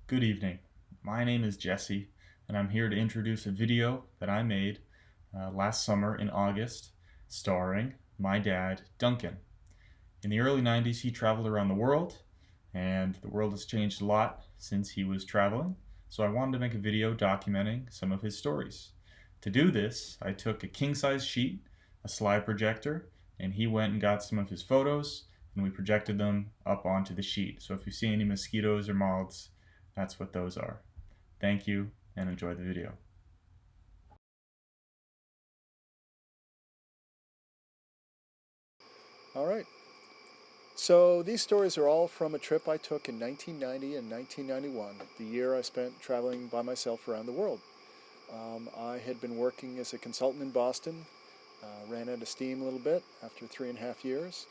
Good evening. My name is Jesse, and I'm here to introduce a video that I made last summer in August, starring my dad, Duncan. In the early 90s, he traveled around the world, and the world has changed a lot since he was traveling, so I wanted to make a video documenting some of his stories. To do this, I took a king-size sheet, a slide projector, and he went and got some of his photos, and we projected them up onto the sheet. So if you see any mosquitoes or moths, that's what those are. Thank you and enjoy the video. All right. So these stories are all from a trip I took in 1990 and 1991, the year I spent traveling by myself around the world. I had been working as a consultant in Boston, ran out of steam a little bit after 3.5 years,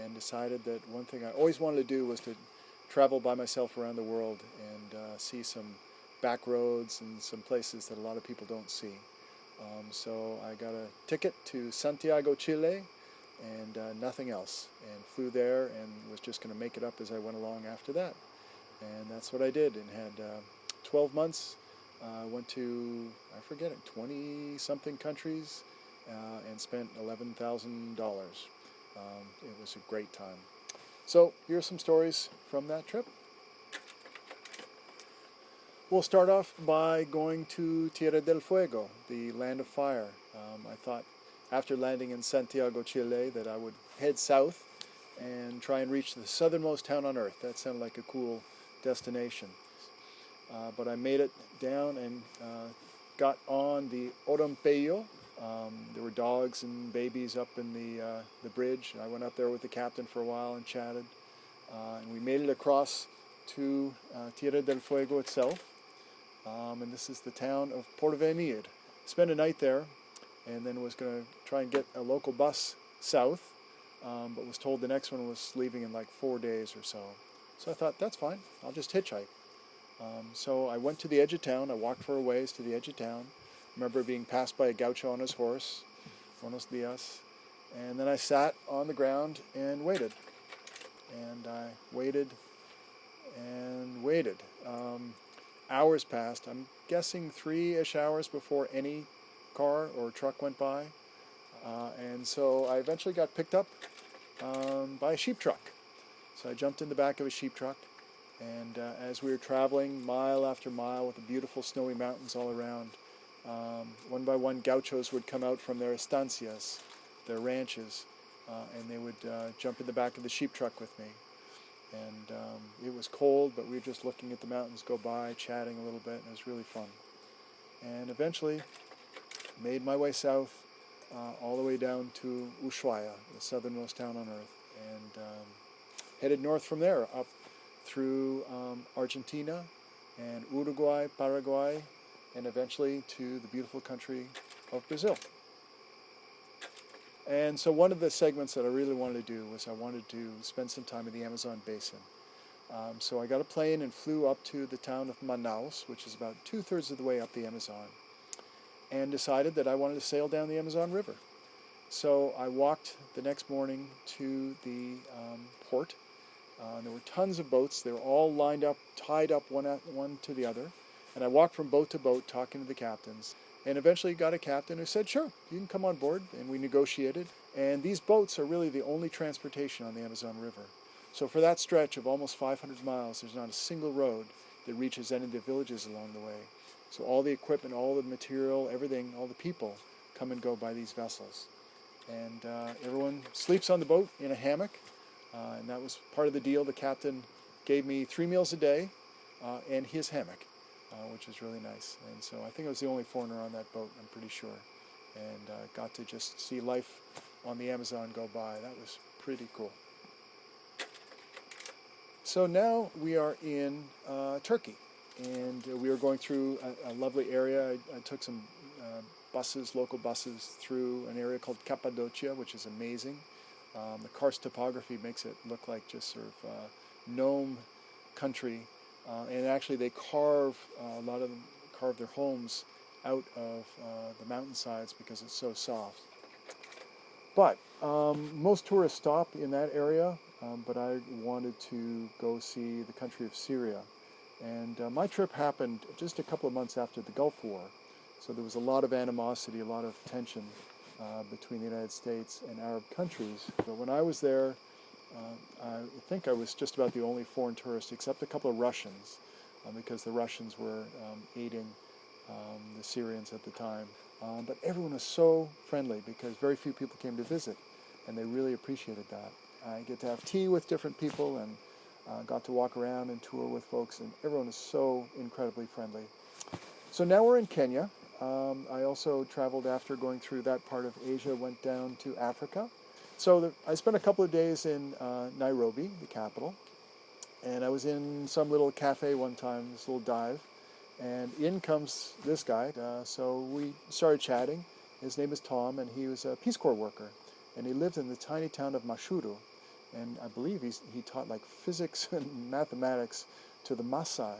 and decided that one thing I always wanted to do was to travel by myself around the world and see some back roads and some places that a lot of people don't see. So I got a ticket to Santiago, Chile, and nothing else, and flew there and was just going to make it up as I went along after that. And that's what I did, and had 12 months. Went to, I forget it, 20 something countries, and spent $11,000. It was a great time. So here's some stories from that trip. We'll start off by going to Tierra del Fuego, the land of fire. I thought after landing in Santiago, Chile, that I would head south and try and reach the southernmost town on earth. That sounded like a cool destination. But I made it down and got on the Orompello. There were dogs and babies up in the bridge. I went up there with the captain for a while and chatted. And we made it across to Tierra del Fuego itself. And this is the town of Porvenir. Spent a night there, and then was going to try and get a local bus south, but was told the next one was leaving in like 4 days or so. So I thought, that's fine, I'll just hitchhike. So I went to the edge of town. I walked for a ways to the edge of town. I remember being passed by a gaucho on his horse, Buenos Dias, and then I sat on the ground and waited. And I waited and waited. Hours passed. I'm guessing 3-ish hours before any car or truck went by. And so I eventually got picked up by a sheep truck. So I jumped in the back of a sheep truck, and as we were traveling mile after mile with the beautiful snowy mountains all around, one by one gauchos would come out from their estancias, their ranches, and they would jump in the back of the sheep truck with me. And it was cold, but we were just looking at the mountains go by, chatting a little bit, and it was really fun. And eventually made my way south, all the way down to Ushuaia, the southernmost town on earth, and headed north from there, up through Argentina and Uruguay, Paraguay, and eventually to the beautiful country of Brazil. And so one of the segments that I really wanted to do was I wanted to spend some time in the Amazon basin. So I got a plane and flew up to the town of Manaus, which is about 2/3 of the way up the Amazon, and decided that I wanted to sail down the Amazon River. So I walked the next morning to the port. There were tons of boats. They were all lined up, tied up one to the other. And I walked from boat to boat talking to the captains. And eventually got a captain who said, sure, you can come on board. And we negotiated. And these boats are really the only transportation on the Amazon River. So for that stretch of almost 500 miles, there's not a single road that reaches any of the villages along the way. So all the equipment, all the material, everything, all the people come and go by these vessels. And everyone sleeps on the boat in a hammock. And that was part of the deal. The captain gave me 3 meals a day and his hammock, which was really nice. And so I think I was the only foreigner on that boat, I'm pretty sure. And got to just see life on the Amazon go by. That was pretty cool. So now we are in Turkey, and we are going through a lovely area. I took some buses, local buses, through an area called Cappadocia, which is amazing. The karst topography makes it look like just sort of gnome country, and actually they carve, a lot of them carve their homes out of the mountainsides because it's so soft. But most tourists stop in that area, but I wanted to go see the country of Syria. And my trip happened just a couple of months after the Gulf War. So there was a lot of animosity, a lot of tension between the United States and Arab countries. But when I was there, I think I was just about the only foreign tourist, except a couple of Russians, because the Russians were aiding the Syrians at the time. But everyone was so friendly because very few people came to visit, and they really appreciated that. I get to have tea with different people and got to walk around and tour with folks, and everyone is so incredibly friendly. So now we're in Kenya. I also traveled after going through that part of Asia, went down to Africa. So I spent a couple of days in Nairobi, the capital, and I was in some little cafe one time, this little dive, and in comes this guy. So we started chatting. His name is Tom, and he was a Peace Corps worker, and he lived in the tiny town of Mashuru, and I believe he taught like physics and mathematics to the Maasai.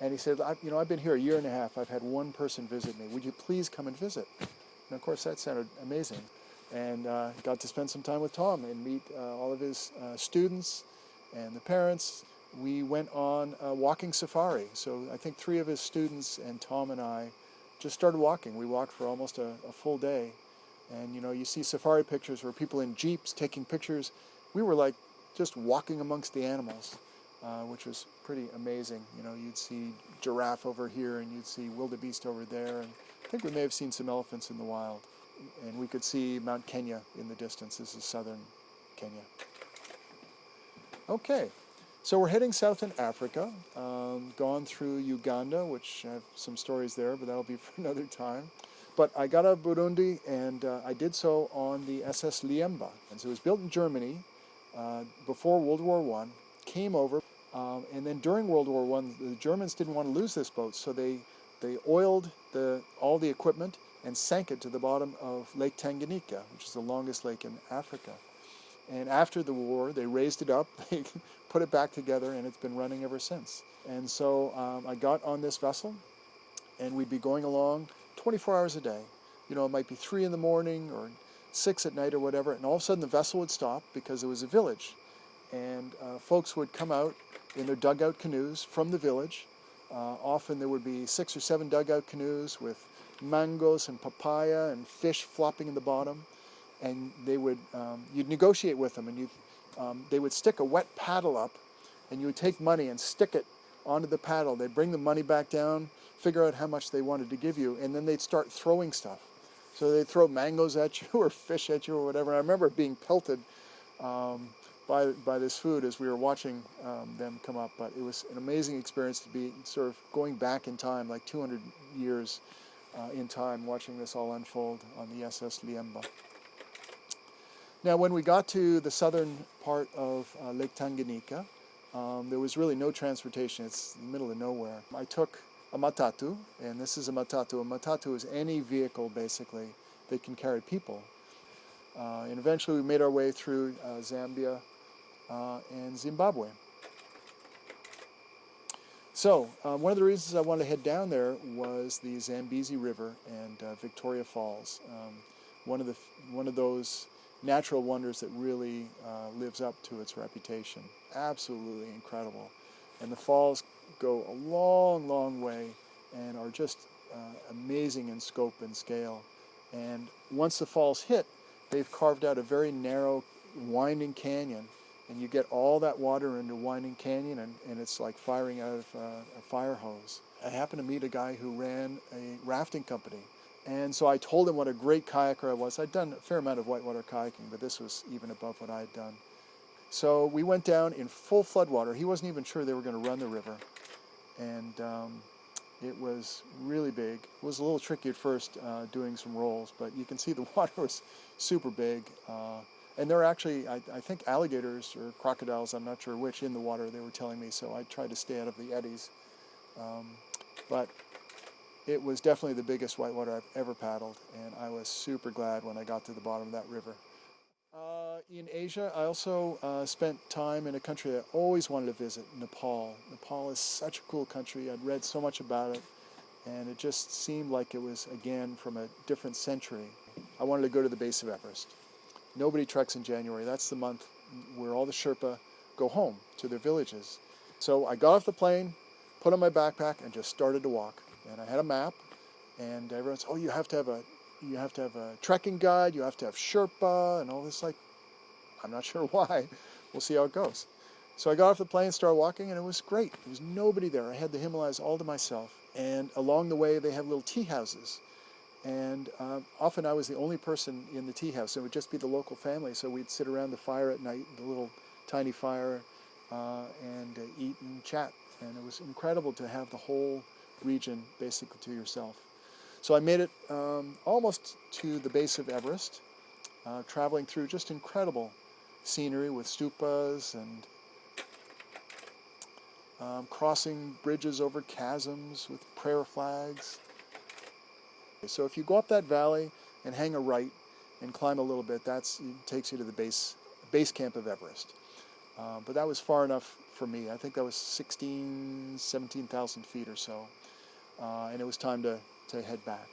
And he said, I've been here a year and a half. I've had one person visit me. Would you please come and visit? And of course, that sounded amazing. And got to spend some time with Tom and meet all of his students and the parents. We went on a walking safari. So I think 3 of his students and Tom and I just started walking. We walked for almost a full day. And you see safari pictures where people in jeeps taking pictures. We were like just walking amongst the animals. Which was pretty amazing. You'd see giraffe over here and you'd see wildebeest over there, and I think we may have seen some elephants in the wild. And we could see Mount Kenya in the distance. This is southern Kenya. Okay, so we're heading south in Africa, gone through Uganda, which I have some stories there, but that'll be for another time. But I got out of Burundi, and I did so on the SS Liemba. And so it was built in Germany before World War I, came over, and then during World War I, the Germans didn't want to lose this boat, so they oiled all the equipment and sank it to the bottom of Lake Tanganyika, which is the longest lake in Africa. And after the war, they raised it up, they put it back together, and it's been running ever since. And so I got on this vessel, and we'd be going along 24 hours a day. It might be 3 in the morning or 6 at night or whatever, and all of a sudden the vessel would stop because it was a village. And folks would come out in their dugout canoes from the village. Often there would be 6 or 7 dugout canoes with mangoes and papaya and fish flopping in the bottom. And they would, you'd negotiate with them, and they would stick a wet paddle up, and you would take money and stick it onto the paddle. They'd bring the money back down, figure out how much they wanted to give you, and then they'd start throwing stuff. So they'd throw mangoes at you or fish at you or whatever. And I remember being pelted by this food as we were watching them come up. But it was an amazing experience to be sort of going back in time, like 200 years in time, watching this all unfold on the SS Liemba. Now, when we got to the southern part of Lake Tanganyika, there was really no transportation. It's in the middle of nowhere. I took a matatu, and this is a matatu. A matatu is any vehicle, basically, that can carry people. And eventually we made our way through Zambia and Zimbabwe. So one of the reasons I wanted to head down there was the Zambezi River and Victoria Falls. One of those natural wonders that really lives up to its reputation. Absolutely incredible. And the falls go a long, long way and are just amazing in scope and scale. And once the falls hit, they've carved out a very narrow, winding canyon, and you get all that water into Winding Canyon, and it's like firing out of a fire hose. I happened to meet a guy who ran a rafting company, and so I told him what a great kayaker I was. I'd done a fair amount of whitewater kayaking, but this was even above what I had done. So we went down in full floodwater. He wasn't even sure they were going to run the river, and it was really big. It was a little tricky at first doing some rolls, but you can see the water was super big. And there are actually, I think, alligators or crocodiles, I'm not sure which, in the water, they were telling me, so I tried to stay out of the eddies. But it was definitely the biggest whitewater I've ever paddled, and I was super glad when I got to the bottom of that river. In Asia, I also spent time in a country I always wanted to visit, Nepal. Nepal is such a cool country. I'd read so much about it, and it just seemed like it was, again, from a different century. I wanted to go to the base of Everest. Nobody treks in January. That's the month where all the Sherpa go home to their villages. So I got off the plane, put on my backpack, and just started to walk. And I had a map, and everyone said, "Oh, you have to have a trekking guide. You have to have Sherpa and all this." Like, I'm not sure why. We'll see how it goes. So I got off the plane, started walking, and it was great. There was nobody there. I had the Himalayas all to myself. And along the way, they have little tea houses. And often I was the only person in the tea house. It would just be the local family. So we'd sit around the fire at night, the little tiny fire, and eat and chat. And it was incredible to have the whole region basically to yourself. So I made it almost to the base of Everest, traveling through just incredible scenery with stupas and crossing bridges over chasms with prayer flags. So if you go up that valley and hang a right and climb a little bit, it takes you to the base camp of Everest. But that was far enough for me. I think that was 17,000 feet or so. And it was time to head back.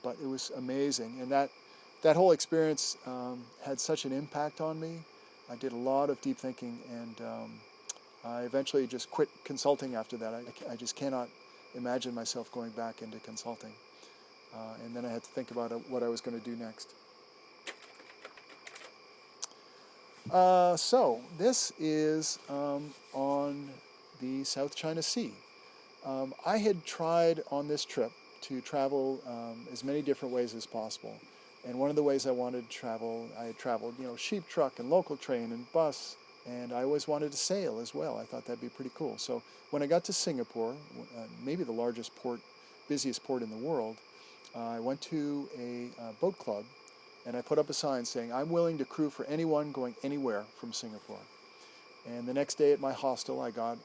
But it was amazing. And that whole experience had such an impact on me. I did a lot of deep thinking, and I eventually just quit consulting after that. I just cannot imagine myself going back into consulting. And then I had to think about what I was going to do next. So this is on the South China Sea. I had tried on this trip to travel as many different ways as possible. And one of the ways I wanted to travel, I had traveled, sheep truck and local train and bus, and I always wanted to sail as well. I thought that'd be pretty cool. So when I got to Singapore, maybe the largest port, busiest port in the world, I went to a boat club, and I put up a sign saying, "I'm willing to crew for anyone going anywhere from Singapore." And the next day at my hostel, I got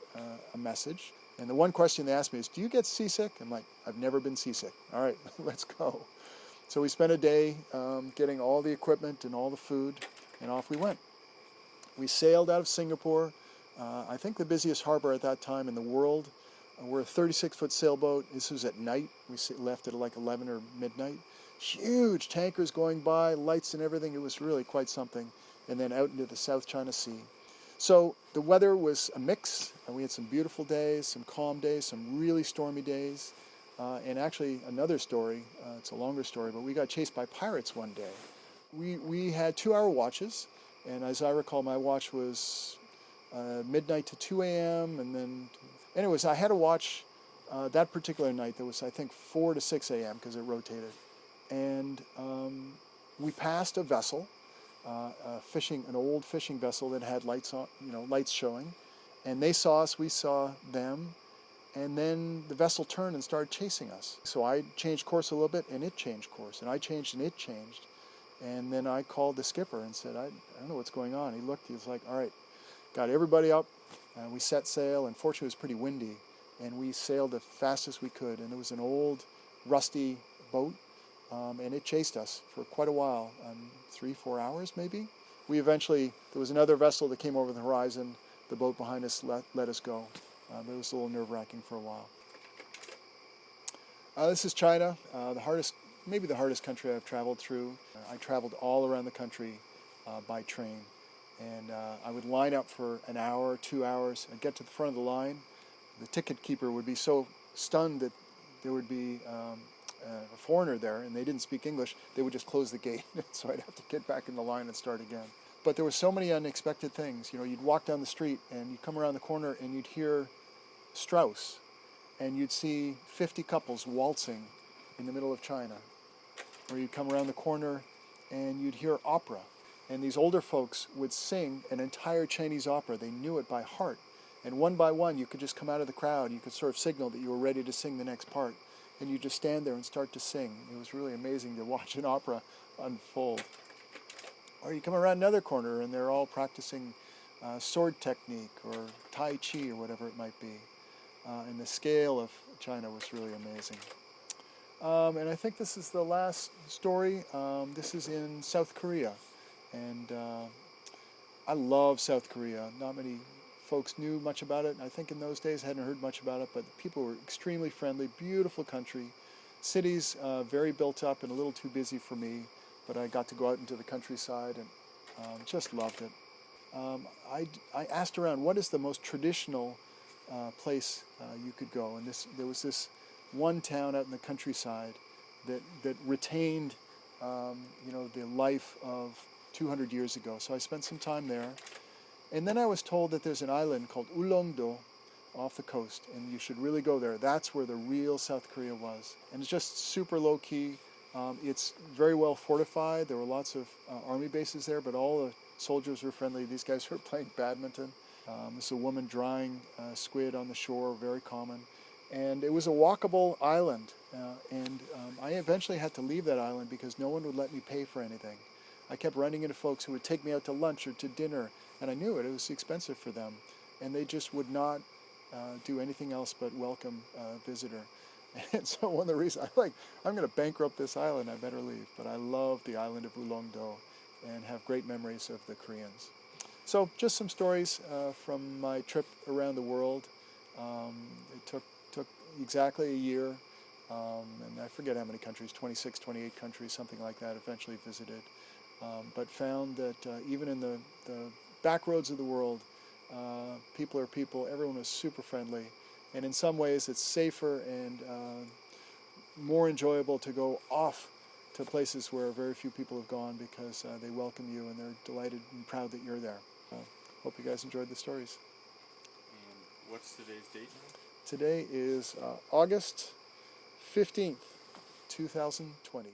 a message. And the one question they asked me is, "Do you get seasick?" I'm like, "I've never been seasick." All right, let's go. So we spent a day getting all the equipment and all the food, and off we went. We sailed out of Singapore, I think the busiest harbor at that time in the world. We're a 36-foot sailboat. This was at night. We left at like 11 or midnight. Huge tankers going by, lights and everything. It was really quite something. And then out into the South China Sea. So the weather was a mix. We had some beautiful days, some calm days, some really stormy days. And actually another story, it's a longer story, but we got chased by pirates one day. We had 2-hour watches. And as I recall, my watch was midnight to 2 a.m. And then, anyways, I had a watch that particular night that was, I think, 4 to 6 a.m. because it rotated. And we passed a vessel, an old fishing vessel that had lights on, lights showing. And they saw us, we saw them. And then the vessel turned and started chasing us. So I changed course a little bit, and it changed course. And I changed, and it changed. And then I called the skipper and said, I don't know what's going on. He looked, he was like, "All right, got everybody up." And we set sail, and fortunately it was pretty windy. And we sailed as fast as we could. And it was an old, rusty boat. And it chased us for quite a while, 3-4 hours maybe. There was another vessel that came over the horizon. The boat behind us let us go. But it was a little nerve-wracking for a while. This is China, maybe the hardest country I've traveled through. I traveled all around the country by train. And I would line up for an hour, 2 hours. I'd get to the front of the line. The ticket keeper would be so stunned that there would be a foreigner there, and they didn't speak English. They would just close the gate. So I'd have to get back in the line and start again. But there were so many unexpected things. You'd walk down the street, and you'd come around the corner, and you'd hear Strauss, and you'd see 50 couples waltzing in the middle of China. Or you'd come around the corner, and you'd hear opera. And these older folks would sing an entire Chinese opera. They knew it by heart. And one by one, you could just come out of the crowd. You could sort of signal that you were ready to sing the next part. And you just stand there and start to sing. It was really amazing to watch an opera unfold. Or you come around another corner, and they're all practicing sword technique or Tai Chi or whatever it might be. And the scale of China was really amazing. And I think this is the last story. This is in South Korea. And I love South Korea. Not many folks knew much about it. I think in those days I hadn't heard much about it, but people were extremely friendly, beautiful country. Cities very built up and a little too busy for me, but I got to go out into the countryside and just loved it. I asked around, what is the most traditional place you could go. And there was this one town out in the countryside that retained the life of 200 years ago. So I spent some time there. And then I was told that there's an island called Ulongdo off the coast, and you should really go there. That's where the real South Korea was. And it's just super low key. It's very well fortified. There were lots of army bases there, but all the soldiers were friendly. These guys were playing badminton. There's a woman drying squid on the shore, very common. And it was a walkable island. I eventually had to leave that island because no one would let me pay for anything. I kept running into folks who would take me out to lunch or to dinner, and I knew it was expensive for them. And they just would not do anything else but welcome a visitor. And so one of the reasons I'm going to bankrupt this island, I better leave. But I love the island of Ulongdo and have great memories of the Koreans. So just some stories from my trip around the world. It took exactly a year, and I forget how many countries, 26, 28 countries, something like that, eventually visited. But found that even in the back roads of the world, people are people, everyone was super friendly. And in some ways it's safer and more enjoyable to go off to places where very few people have gone because they welcome you and they're delighted and proud that you're there. Hope you guys enjoyed the stories. And what's today's date now? Today is August 15th, 2020.